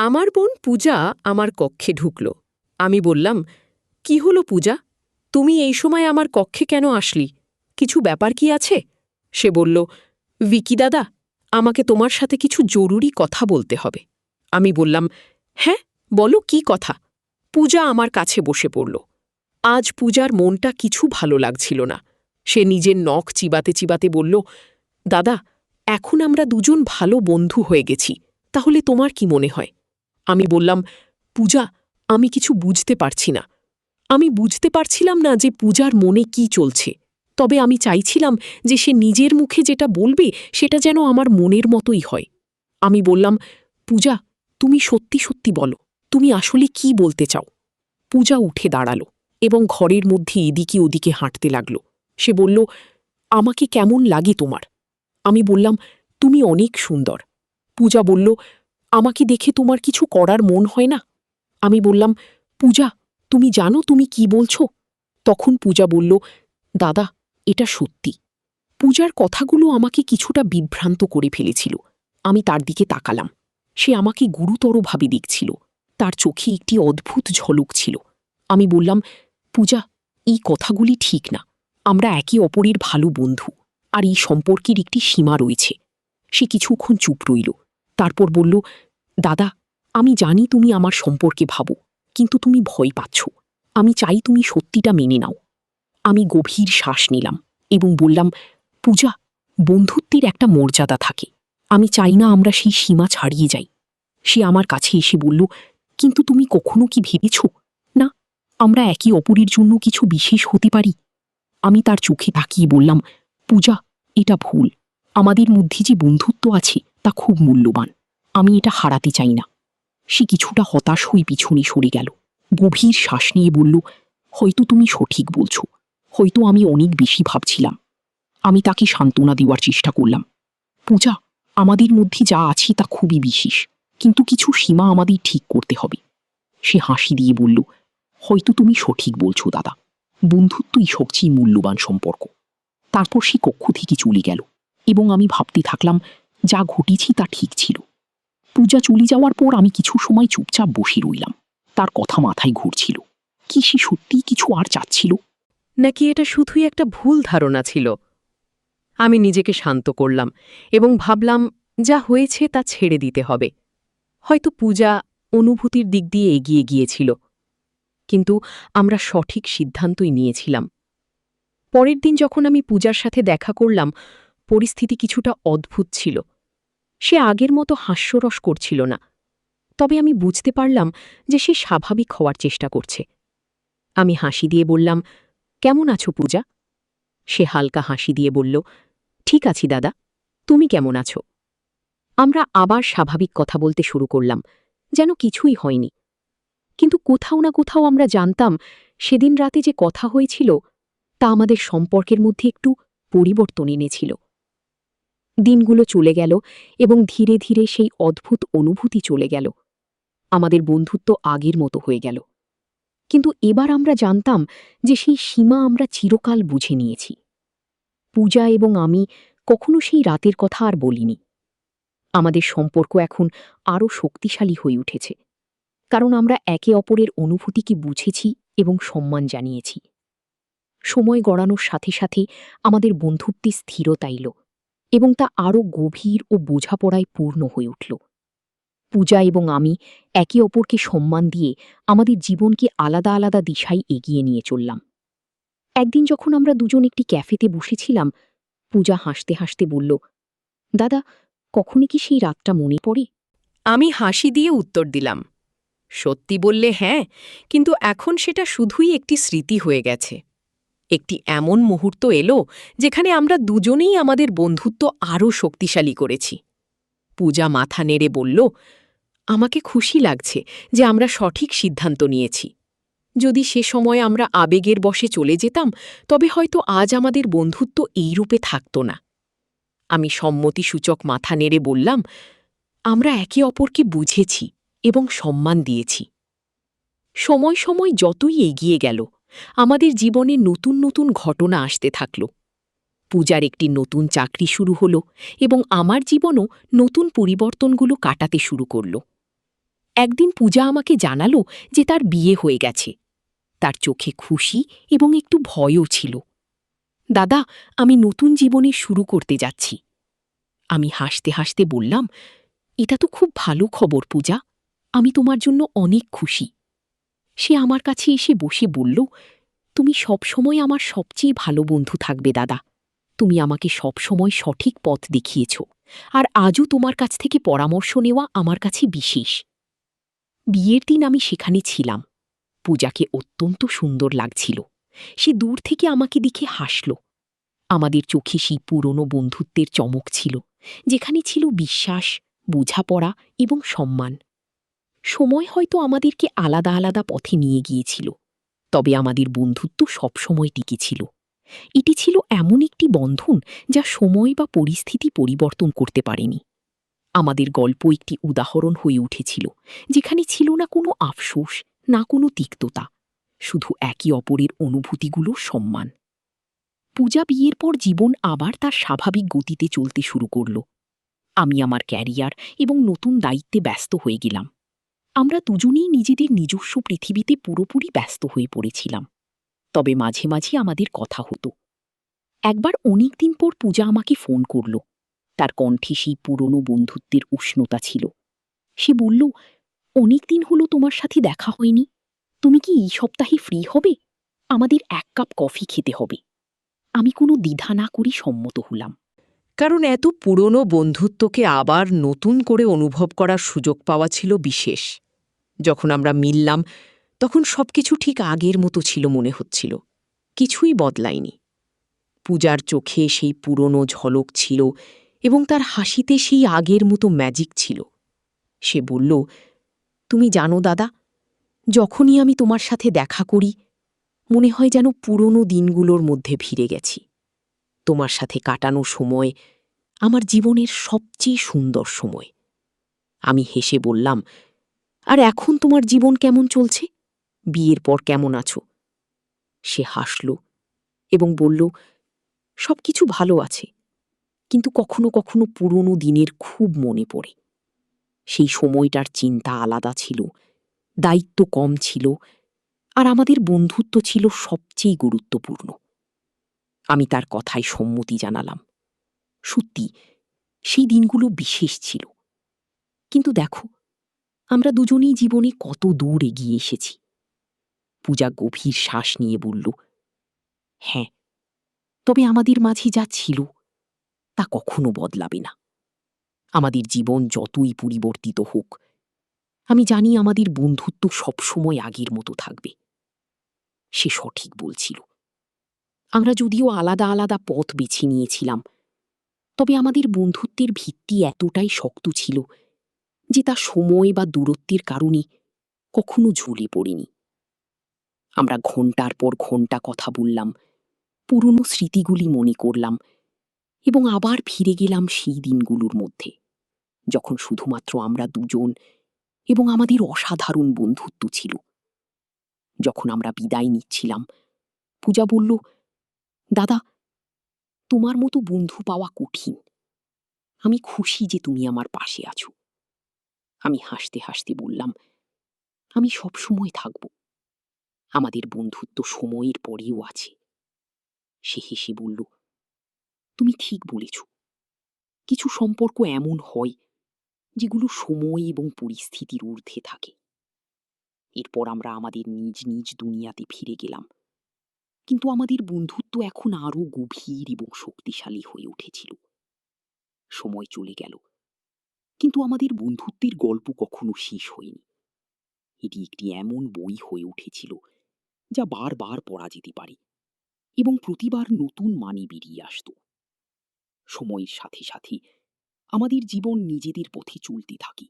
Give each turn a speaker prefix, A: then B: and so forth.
A: আমার বোন পূজা আমার কক্ষে ঢুকল। আমি বললাম, কি হলো পূজা, তুমি এই সময় আমার কক্ষে কেন আসলি? কিছু ব্যাপার কি আছে? সে বলল, ভিকি দাদা, আমাকে তোমার সাথে কিছু জরুরি কথা বলতে হবে। আমি বললাম, হ্যাঁ বলো, কি কথা? পূজা আমার কাছে বসে পড়ল। আজ পূজার মনটা কিছু ভালো লাগছিল না। সে নিজের নখ চিবাতে চিবাতে বলল, দাদা, এখন আমরা দুজন ভালো বন্ধু হয়ে গেছি, তাহলে তোমার কি মনে হয়? আমি বললাম, পূজা, আমি কিছু বুঝতে পারছি না। আমি বুঝতে পারছিলাম না যে পূজার মনে কি চলছে, তবে আমি চাইছিলাম যে সে নিজের মুখে যেটা বলবে সেটা যেন আমার মনের মতোই হয়। আমি বললাম, পূজা, তুমি সত্যি সত্যি বলো, তুমি আসলে কি বলতে চাও? পূজা উঠে দাঁড়ালো এবং ঘরের মধ্যে এদিকে ওদিকে হাঁটতে লাগল। সে বলল, আমাকে কেমন লাগে তোমার? আমি বললাম, তুমি অনেক সুন্দর। পূজা বলল, আমাকে দেখে তোমার কিছু করার মন হয় না? আমি বললাম, পূজা, তুমি জানো তুমি কি বলছো? তখন পূজা বলল, দাদা, এটা সত্যি। পূজার কথাগুলো আমাকে কিছুটা বিভ্রান্ত করে ফেলেছিল। আমি তার দিকে তাকালাম। সে আমাকে গুরুতরভাবে দেখছিল। তার চোখে একটি অদ্ভুত ঝলক ছিল। আমি বললাম, পূজা, এই কথাগুলি ঠিক না। আমরা একে অপরের ভালো বন্ধু, আর এই সম্পর্কের একটি সীমা রয়েছে। সে কিছুক্ষণ চুপ রইল, তারপর বলল, দাদা, আমি জানি তুমি আমার সম্পর্কে ভাবো, কিন্তু তুমি ভয় পাচ্ছ। আমি চাই তুমি সত্যিটা মেনে নাও। আমি গভীর শ্বাস নিলাম এবং বললাম, পূজা, বন্ধুত্বের একটা মর্যাদা থাকে। আমি চাই না আমরা সেই সীমা ছাড়িয়ে যাই। সে আমার কাছে এসে বলল, কিন্তু তুমি কখনো কি ভেবেছ না আমরা একে অপরের জন্য কিছু বিশেষ হতে পারি? আমি তার চোখে তাকিয়ে বললাম, পূজা, এটা ভুল। আমাদের মধ্যে যে বন্ধুত্ব আছে তা খুব মূল্যবান। আমি এটা হারাতে চাই না। সে কিছুটা হতাশ হয়ে পিছনে সরে গেল। গভীর শ্বাস নিয়ে বলল, হয়তো তুমি সঠিক বলছো, হয়তো আমি অনেক বেশি ভাবছিলাম। আমি তাকে সান্ত্বনা দেওয়ার চেষ্টা করলাম। পূজা, আমাদের মধ্যে যা আছে তা খুবই বিশেষ, কিন্তু কিছু সীমা আমাদের ঠিক করতে হবে। সে হাসি দিয়ে বলল, হয়তো তুমি সঠিক বলছো দাদা, বন্ধুত্বই সবচেয়ে মূল্যবান সম্পর্ক। তারপর সে কক্ষ থেকে চলে গেল এবং আমি ভাবতে থাকলাম, যা ঘটেছে তা ঠিক ছিল। পূজা চলে যাওয়ার পর আমি কিছু সময় চুপচাপ বসে রইলাম। তার কথা মাথায় ঘুরছিল। কি সে সত্যিই কিছু আর চাচ্ছিল, নাকি এটা শুধুই একটা ভুল ধারণা ছিল? আমি নিজেকে শান্ত করলাম এবং ভাবলাম, যা হয়েছে তা ছেড়ে দিতে হবে। হয়তো পূজা অনুভূতির দিক দিয়ে এগিয়ে গিয়েছিল, কিন্তু আমরা সঠিক সিদ্ধান্তই নিয়েছিলাম। পরের দিন যখন আমি পূজার সাথে দেখা করলাম, পরিস্থিতি কিছুটা অদ্ভুত ছিল। সে আগের মতো হাস্যরস করছিল না, তবে আমি বুঝতে পারলাম যে সে স্বাভাবিক হওয়ার চেষ্টা করছে। আমি হাসি দিয়ে বললাম, কেমন আছো পূজা? সে হালকা হাসি দিয়ে বলল, ঠিক আছি দাদা, তুমি কেমন আছো? আমরা আবার স্বাভাবিক কথা বলতে শুরু করলাম, যেন কিছুই হয়নি। কিন্তু কোথাও না কোথাও আমরা জানতাম, সেদিন রাতে যে কথা হয়েছিল তা আমাদের সম্পর্কের মধ্যে একটু পরিবর্তন এনেছিল। দিনগুলো চলে গেল এবং ধীরে ধীরে সেই অদ্ভুত অনুভূতি চলে গেল। আমাদের বন্ধুত্ব আগের মতো হয়ে গেল। কিন্তু এবার আমরা জানতাম যে সেই সীমা আমরা চিরকাল বুঝে নিয়েছি। পূজা এবং আমি কখনো সেই রাতের কথা আর বলিনি। আমাদের সম্পর্ক এখন আরও শক্তিশালী হয়ে উঠেছে, কারণ আমরা একে অপরের অনুভূতিকে বুঝেছি এবং সম্মান জানিয়েছি। সময় গড়ানোর সাথে সাথে আমাদের বন্ধুত্বে স্থিরতা এল এবং তা আরও গভীর ও বোঝাপড়ায় পূর্ণ হয়ে উঠল। পূজা এবং আমি একে অপরকে সম্মান দিয়ে আমাদের জীবনকে আলাদা আলাদা দিশায় এগিয়ে নিয়ে চললাম। একদিন যখন আমরা দুজন একটি ক্যাফেতে বসেছিলাম, পূজা হাসতে হাসতে বলল, দাদা, কখনই কি সেই রাতটা মনে পড়ে? আমি হাসি দিয়ে উত্তর দিলাম, সত্যি বললে হ্যাঁ, কিন্তু এখন সেটা শুধুই একটি স্মৃতি হয়ে গেছে। একটি এমন মুহূর্ত এলো যেখানে আমরা দুজনেই আমাদের বন্ধুত্ব আরও শক্তিশালী করেছি। পূজা মাথা নেড়ে বলল, আমাকে খুশি লাগছে যে আমরা সঠিক সিদ্ধান্ত নিয়েছি। যদি সে সময় আমরা আবেগের বশে চলে যেতাম, তবে হয়তো আজ আমাদের বন্ধুত্ব এই রূপে থাকত না। আমি সম্মতিসূচক মাথা নেড়ে বললাম, আমরা একে অপরকে বুঝেছি এবং সম্মান দিয়েছি। সময় সময় যতই এগিয়ে গেল, আমাদের জীবনে নতুন নতুন ঘটনা আসতে থাকল। পূজার একটি নতুন চাকরি শুরু হল এবং আমার জীবনও নতুন পরিবর্তনগুলো কাটাতে শুরু করল। একদিন পূজা আমাকে জানালো যে তার বিয়ে হয়ে গেছে। তার চোখে খুশি এবং একটু ভয়ও ছিল। দাদা, আমি নতুন জীবনে শুরু করতে যাচ্ছি। আমি হাসতে হাসতে বললাম, এটা তো খুব ভালো খবর পূজা, আমি তোমার জন্য অনেক খুশি। সে আমার কাছে এসে বসে বলল, তুমি সবসময় আমার সবচেয়ে ভালো বন্ধু থাকবে দাদা। তুমি আমাকে সবসময় সঠিক পথ দেখিয়েছ, আর আজও তোমার কাছ থেকে পরামর্শ নেওয়া আমার কাছে বিশেষ। বিয়ের দিন আমি সেখানে ছিলাম। পূজাকে অত্যন্ত সুন্দর লাগছিল। সে দূর থেকে আমাকে দেখে হাসল। আমাদের চোখে সেই পুরনো বন্ধুত্বের চমক ছিল, যেখানে ছিল বিশ্বাস, বোঝাপড়া এবং সম্মান। সময় হয়তো আমাদেরকে আলাদা আলাদা পথে নিয়ে গিয়েছিল, তবে আমাদের বন্ধুত্ব সবসময় টিকেছিল। এটি ছিল এমন একটি বন্ধন যা সময় বা পরিস্থিতি পরিবর্তন করতে পারেনি। আমাদের গল্প একটি উদাহরণ হয়ে উঠেছিল, যেখানে ছিল না কোনো আফসোস, না কোনো তিক্ততা, শুধু একে অপরের অনুভূতিগুলোর সম্মান। পূজা বিয়ের পর জীবন আবার তার স্বাভাবিক গতিতে চলতে শুরু করল। আমি আমার ক্যারিয়ার এবং নতুন দায়িত্বে ব্যস্ত হয়ে গেলাম। আমরা দুজনেই নিজেদের নিজস্ব পৃথিবীতে পুরোপুরি ব্যস্ত হয়ে পড়েছিলাম। তবে মাঝে মাঝে আমাদের কথা হতো। একবার অনেক দিন পর পূজা আমাকে ফোন করল। তার কণ্ঠে সেই পুরনো বন্ধুত্বের উষ্ণতা ছিল। সে বলল, অনেক দিন হলো তোমার সাথে দেখা হয়নি। তুমি কি এই সপ্তাহে ফ্রি হবে? আমাদের এক কাপ কফি খেতে হবে। আমি কোনো দ্বিধা না করে সম্মত হলাম। কারণ এত পুরনো বন্ধুত্বকে আবার নতুন করে অনুভব করার সুযোগ পাওয়া ছিল বিশেষ। যখন আমরা মিললাম, তখন সবকিছু ঠিক আগের মতো ছিল মনে হচ্ছিল। কিছুই বদলায়নি। পূজার চোখে সেই পুরনো ঝলক ছিল এবং তার হাসিতে সেই আগের মতো ম্যাজিক ছিল। সে বলল, তুমি জানো দাদা, যখনই আমি তোমার সাথে দেখা করি, মনে হয় যেন পুরনো দিনগুলোর মধ্যে ফিরে গেছি। তোমার সাথে কাটানো সময় আমার জীবনের সবচেয়ে সুন্দর সময়। আমি হেসে বললাম, আর এখন তোমার জীবন কেমন চলছে? বিয়ের পর কেমন আছো? সে হাসল এবং বলল, সবকিছু ভালো আছে, কিন্তু কখনো কখনো পুরনো দিনের খুব মনে পড়ে। সেই সময়টার চিন্তা আলাদা ছিল, দায়িত্ব কম ছিল, আর আমাদের বন্ধুত্ব ছিল সবচেয়ে গুরুত্বপূর্ণ। আমি তার কথায় সম্মতি জানালাম। সত্যি, সেই দিনগুলো বিশেষ ছিল। কিন্তু দেখো, আমরা দুজনেই জীবনে কত দূর এগিয়ে এসেছি। পূজা গভীর শ্বাস নিয়ে বলল, হ্যাঁ, তবে আমাদের মাঝে যা ছিল তা কখনো বদলাবে না। আমাদের জীবন যতই পরিবর্তিত হোক, আমি জানি আমাদের বন্ধুত্ব সবসময় আগের মতো থাকবে। সে সঠিক বলছিল। আমরা যদিও আলাদা আলাদা পথ বেছে নিয়েছিলাম, তবে আমাদের বন্ধুত্বের ভিত্তি এতটাই শক্ত ছিল যে তা সময় বা দূরত্বের কারণে কখনো ঝুলে পড়েনি। আমরা ঘন্টার পর ঘন্টা কথা বললাম, পুরনো স্মৃতিগুলি মনে করলাম এবং আবার ফিরে গেলাম সেই দিনগুলোর মধ্যে, যখন শুধুমাত্র আমরা দুজন এবং আমাদের অসাধারণ বন্ধুত্ব ছিল। যখন আমরা বিদায় নিচ্ছিলাম, পূজা বলল, দাদা, তোমার মতো বন্ধু পাওয়া কঠিন। আমি খুশি যে তুমি আমার পাশে আছো। আমি হাসতে হাসতে বললাম, আমি সবসময় থাকব। আমাদের বন্ধুত্ব সময়ের পরেও আছে। সে হেসে বলল, তুমি ঠিক বলেছ। কিছু সম্পর্ক এমন হয় যেগুলো সময় এবং পরিস্থিতির ঊর্ধ্বে থাকে। এরপর আমরা আমাদের নিজ নিজ দুনিয়াতে ফিরে গেলাম, কিন্তু আমাদের বন্ধুত্ব এখন আরো গভীর এবং শক্তিশালী হয়ে উঠেছিল। সময় চলে গেল, কিন্তু আমাদের বন্ধুত্বের গল্প কখনো শেষ হয়নি। এটি একটি এমন বই হয়ে উঠেছিল যা বারবার পড়া যেতে পারে এবং প্রতিবার নতুন মানে বেরিয়ে আসত। সময়ের সাথে সাথে আমাদের জীবন নিজেদের পথে চলতে থাকে।